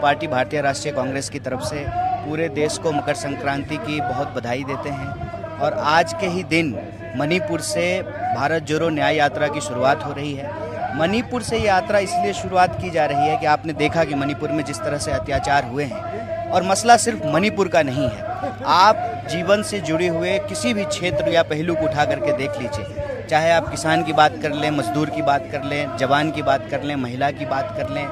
Party भारतीय राष्ट्रीय कांग्रेस की तरफ से पूरे देश को मकर संक्रांति की बहुत बधाई देते हैं। और आज के ही दिन मणिपुर से भारत जोड़ो न्याय यात्रा की शुरुआत हो रही है। मणिपुर से यात्रा इसलिए शुरुआत की जा रही है कि आपने देखा कि मणिपुर में जिस तरह से अत्याचार हुए हैं, और मसला सिर्फ मणिपुर का नहीं है। आप जीवन से जुड़े हुए किसी भी क्षेत्र या पहलू को उठा करके देख लीजिए, चाहे आप किसान की बात कर लें, मजदूर की बात कर लें, जवान की बात कर लें, महिला की बात कर लें।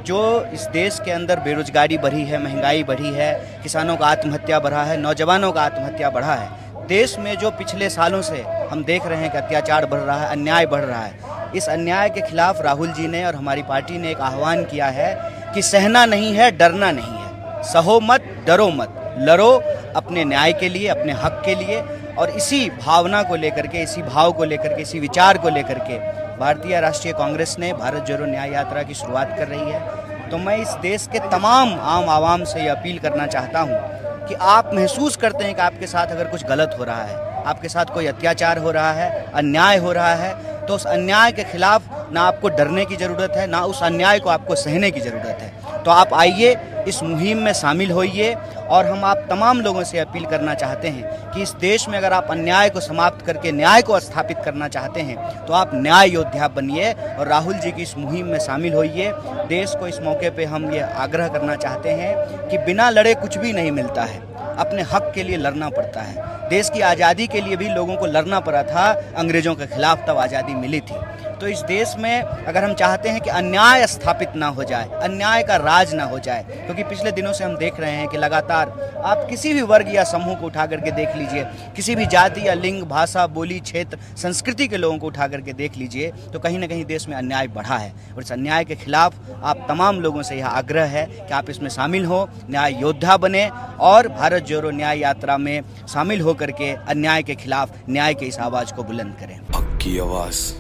जो इस देश के अंदर बेरोजगारी बढ़ी है, महंगाई बढ़ी है, किसानों का आत्महत्या बढ़ा है, नौजवानों का आत्महत्या बढ़ा है। देश में जो पिछले सालों से हम देख रहे हैं कि अत्याचार बढ़ रहा है, अन्याय बढ़ रहा है, इस अन्याय के खिलाफ राहुल जी ने और हमारी पार्टी ने एक आह्वान किया है कि सहना नहीं है, डरना नहीं है। सहो मत, डरो मत, लड़ो अपने न्याय के लिए, अपने हक के लिए। और इसी भावना को लेकर के, इसी भाव को लेकर के, इसी विचार को लेकर के भारतीय राष्ट्रीय कांग्रेस ने भारत जोड़ो न्याय यात्रा की शुरुआत कर रही है। तो मैं इस देश के तमाम आम आवाम से ये अपील करना चाहता हूँ कि आप महसूस करते हैं कि आपके साथ अगर कुछ गलत हो रहा है, आपके साथ कोई अत्याचार हो रहा है, अन्याय हो रहा है, तो उस अन्याय के खिलाफ ना आपको डरने की ज़रूरत है, ना उस अन्याय को आपको सहने की ज़रूरत है। तो आप आइए, इस मुहिम में शामिल होइए। और हम आप तमाम लोगों से अपील करना चाहते हैं कि इस देश में अगर आप अन्याय को समाप्त करके न्याय को स्थापित करना चाहते हैं तो आप न्याय योद्धा बनिए और राहुल जी की इस मुहिम में शामिल होइए। देश को इस मौके पे हम ये आग्रह करना चाहते हैं कि बिना लड़े कुछ भी नहीं मिलता है, अपने हक के लिए लड़ना पड़ता है। देश की आज़ादी के लिए भी लोगों को लड़ना पड़ा था अंग्रेज़ों के खिलाफ, तब आज़ादी मिली थी। तो इस देश में अगर हम चाहते हैं कि अन्याय स्थापित ना हो जाए, अन्याय का राज ना हो जाए, क्योंकि पिछले दिनों से हम देख रहे हैं कि लगातार आप किसी भी वर्ग या समूह को उठा करके देख लीजिए, किसी भी जाति या लिंग, भाषा, बोली, क्षेत्र, संस्कृति के लोगों को उठा करके देख लीजिए, तो कहीं ना कहीं देश में अन्याय बढ़ा है। और इस अन्याय के खिलाफ आप तमाम लोगों से यह आग्रह है कि आप इसमें शामिल हो, न्याय योद्धा बने और भारत जोड़ो न्याय यात्रा में शामिल होकर के अन्याय के खिलाफ न्याय के इस आवाज़ को बुलंद करें। हक की आवाज़।